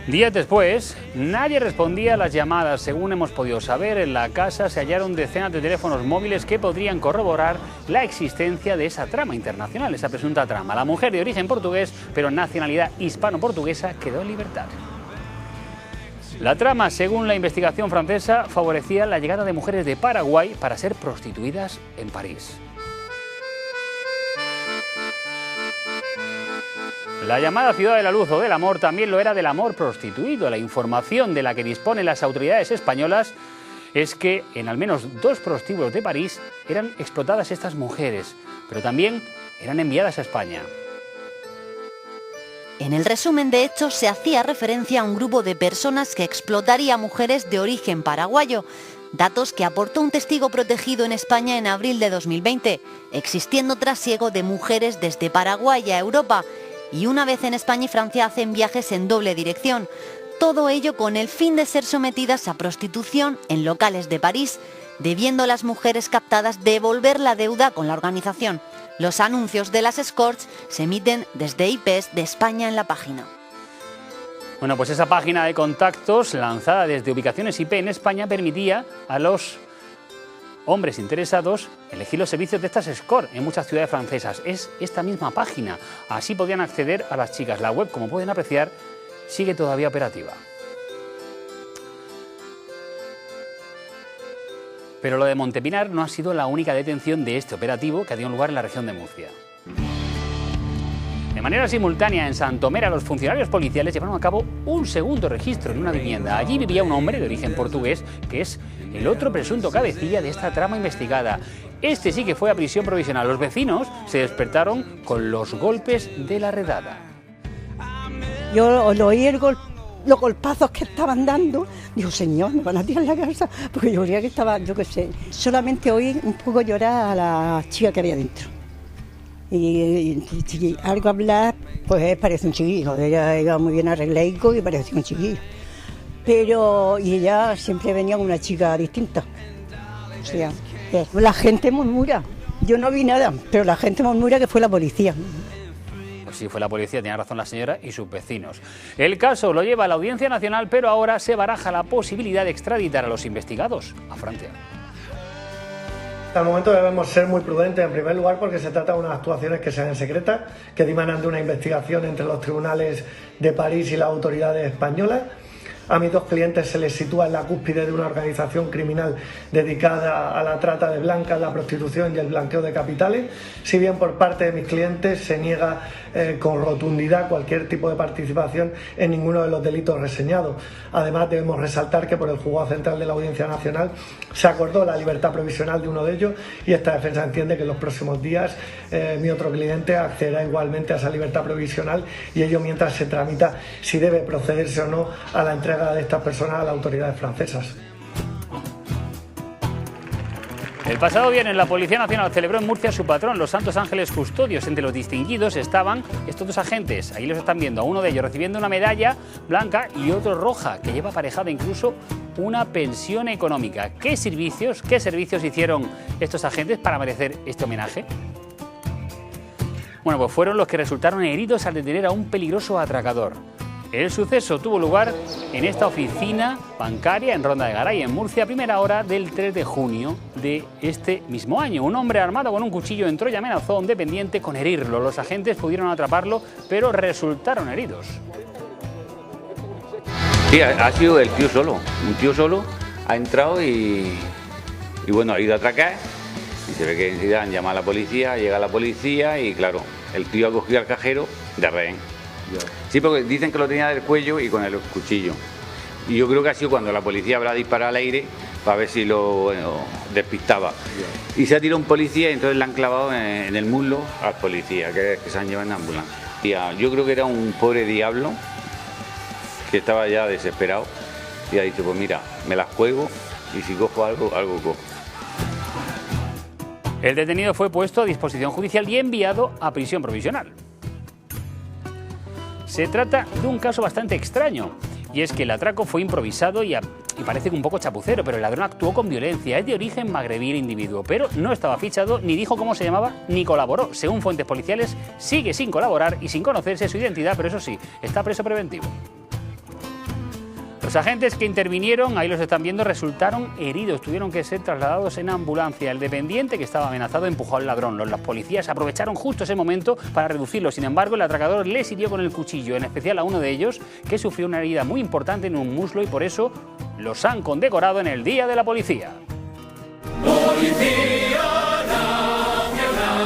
Días después, nadie respondía a las llamadas. Según hemos podido saber, en la casa se hallaron decenas de teléfonos móviles que podrían corroborar la existencia de esa trama internacional, esa presunta trama. La mujer de origen portugués, pero nacionalidad hispano-portuguesa, quedó en libertad. La trama, según la investigación francesa, favorecía la llegada de mujeres de Paraguay para ser prostituidas en París. La llamada Ciudad de la Luz o del Amor también lo era del amor prostituido. La información de la que disponen las autoridades españolas es que en al menos 2 prostíbulos de París eran explotadas estas mujeres, pero también eran enviadas a España. En el resumen de hechos se hacía referencia a un grupo de personas que explotaría a mujeres de origen paraguayo, datos que aportó un testigo protegido en España en abril de 2020, existiendo trasiego de mujeres desde Paraguay a Europa, y una vez en España y Francia hacen viajes en doble dirección. Todo ello con el fin de ser sometidas a prostitución en locales de París, debiendo las mujeres captadas devolver la deuda con la organización. Los anuncios de las escorts se emiten desde IPs de España en la página. Bueno, pues esa página de contactos lanzada desde ubicaciones IP en España permitía a los hombres interesados elegir los servicios de estas escort en muchas ciudades francesas. Es esta misma página. Así podían acceder a las chicas. La web, como pueden apreciar, sigue todavía operativa. Pero lo de Montepinar no ha sido la única detención de este operativo que ha tenido lugar en la región de Murcia. De manera simultánea, en Santomera, los funcionarios policiales llevaron a cabo un segundo registro en una vivienda. Allí vivía un hombre de origen portugués, que es el otro presunto cabecilla de esta trama investigada. Este sí que fue a prisión provisional. Los vecinos se despertaron con los golpes de la redada. Yo oí los golpazos que estaban dando. Digo, señor, me van a tirar la casa. Porque yo creía que estaba, yo qué sé. Solamente oí un poco llorar a la chica que había dentro. Y algo hablar, pues parece un chiquillo. Ella iba muy bien arreglado y parecía un chiquillo. Pero, y ella siempre venía con una chica distinta. O sea, la gente murmura. Yo no vi nada, pero la gente murmura que fue la policía. Pues sí, fue la policía, tenía razón la señora y sus vecinos. El caso lo lleva a la Audiencia Nacional, pero ahora se baraja la posibilidad de extraditar a los investigados a Francia. Al momento debemos ser muy prudentes, en primer lugar porque se trata de unas actuaciones que sean secretas, que dimanan de una investigación entre los tribunales de París y las autoridades españolas. A mis 2 clientes se les sitúa en la cúspide de una organización criminal dedicada a la trata de blancas, la prostitución y el blanqueo de capitales, si bien por parte de mis clientes se niega con rotundidad cualquier tipo de participación en ninguno de los delitos reseñados. Además, debemos resaltar que por el juzgado central de la Audiencia Nacional se acordó la libertad provisional de uno de ellos y esta defensa entiende que en los próximos días mi otro cliente accederá igualmente a esa libertad provisional y ello mientras se tramita si debe procederse o no a la entrega de estas personas a las autoridades francesas. El pasado viernes la Policía Nacional celebró en Murcia su patrón, los Santos Ángeles Custodios. Entre los distinguidos estaban estos 2 agentes. Ahí los están viendo, a uno de ellos recibiendo una medalla blanca y otro roja, que lleva aparejada incluso una pensión económica. ¿Qué servicios hicieron estos agentes para merecer este homenaje? Bueno, pues fueron los que resultaron heridos al detener a un peligroso atracador. El suceso tuvo lugar en esta oficina bancaria en Ronda de Garay, en Murcia, a primera hora del 3 de junio de este mismo año. Un hombre armado con un cuchillo entró y amenazó a un dependiente con herirlo. Los agentes pudieron atraparlo, pero resultaron heridos. Sí, ha sido el tío solo. Un tío solo ha entrado y bueno, ha ido a atracar. Y se ve que enseguida han llamado a la policía, llega la policía y claro, el tío ha cogido al cajero de rehén. Sí, porque dicen que lo tenía del cuello y con el cuchillo. Y yo creo que ha sido cuando la policía habrá disparado al aire para ver si lo despistaba. Y se ha tirado un policía y entonces le han clavado en el muslo al policía, que se han llevado en ambulancia. Yo creo que era un pobre diablo que estaba ya desesperado y ha dicho, pues mira, me las juego y si cojo algo cojo. El detenido fue puesto a disposición judicial y enviado a prisión provisional. Se trata de un caso bastante extraño, y es que el atraco fue improvisado y parece que un poco chapucero, pero el ladrón actuó con violencia. Es de origen magrebí el individuo, pero no estaba fichado, ni dijo cómo se llamaba, ni colaboró. Según fuentes policiales, sigue sin colaborar y sin conocerse su identidad, pero eso sí, está preso preventivo. Los agentes que intervinieron, ahí los están viendo, resultaron heridos, tuvieron que ser trasladados en ambulancia. El dependiente, que estaba amenazado, empujó al ladrón. Los policías aprovecharon justo ese momento para reducirlo. Sin embargo, el atracador les hirió con el cuchillo, en especial a uno de ellos, que sufrió una herida muy importante en un muslo y por eso los han condecorado en el Día de la Policía. Policía Nacional,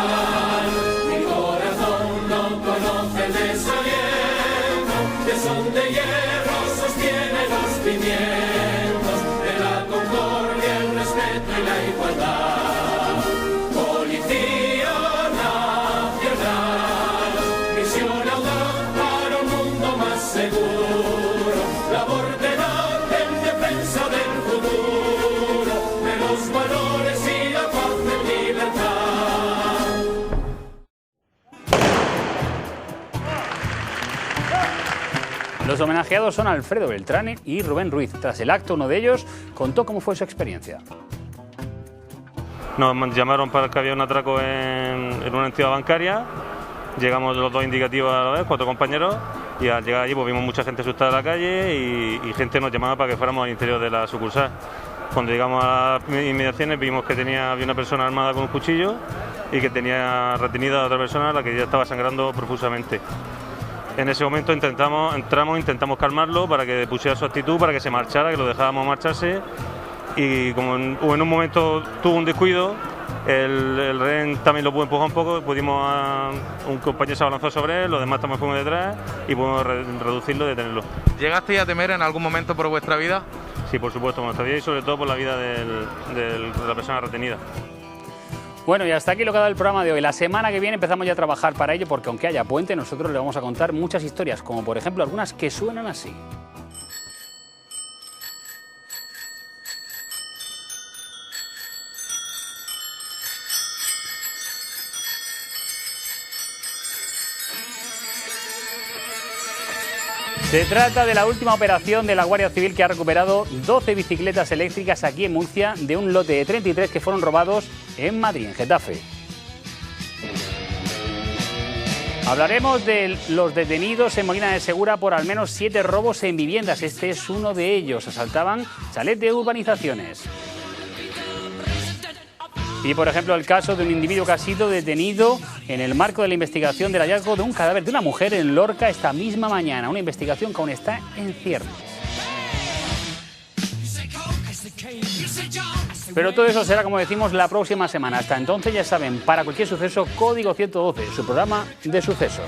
mi corazón no conoce el desaliento, que son de hierro sostiene los cimientos de la concordia, el respeto y la igualdad. Policía Nacional, misión audaz para un mundo más seguro, labor tenaz en defensa del futuro, de los valores y la paz en libertad. Los homenajeados son Alfredo Beltrán y Rubén Ruiz. Tras el acto, uno de ellos contó cómo fue su experiencia. Nos llamaron para que había un atraco en una entidad bancaria. Llegamos los dos indicativos a la vez, 4 compañeros, y al llegar allí pues vimos mucha gente asustada en la calle y gente nos llamaba para que fuéramos al interior de la sucursal. Cuando llegamos a las inmediaciones vimos que había una persona armada con un cuchillo y que tenía retenida a otra persona, la que ya estaba sangrando profusamente. En ese momento intentamos calmarlo para que pusiera su actitud, para que se marchara, que lo dejábamos marcharse, y como en un momento tuvo un descuido, el rehén también lo pudo empujar un poco, un compañero se abalanzó sobre él, los demás también fuimos detrás y pudimos reducirlo y detenerlo. ¿Llegasteis a temer en algún momento por vuestra vida? Sí, por supuesto, por nuestra vida y sobre todo por la vida de la persona retenida. Bueno, y hasta aquí lo que ha dado el programa de hoy. La semana que viene empezamos ya a trabajar para ello, porque aunque haya puente, nosotros le vamos a contar muchas historias, como por ejemplo algunas que suenan así. Se trata de la última operación de la Guardia Civil, que ha recuperado 12 bicicletas eléctricas aquí en Murcia de un lote de 33 que fueron robados en Madrid, en Getafe. Hablaremos de los detenidos en Molina de Segura por al menos 7 robos en viviendas. Este es uno de ellos. Asaltaban chalets de urbanizaciones. Y, por ejemplo, el caso de un individuo que ha sido detenido en el marco de la investigación del hallazgo de un cadáver de una mujer en Lorca esta misma mañana. Una investigación que aún está en ciernes. Pero todo eso será, como decimos, la próxima semana. Hasta entonces, ya saben, para cualquier suceso, Código 112, su programa de sucesos.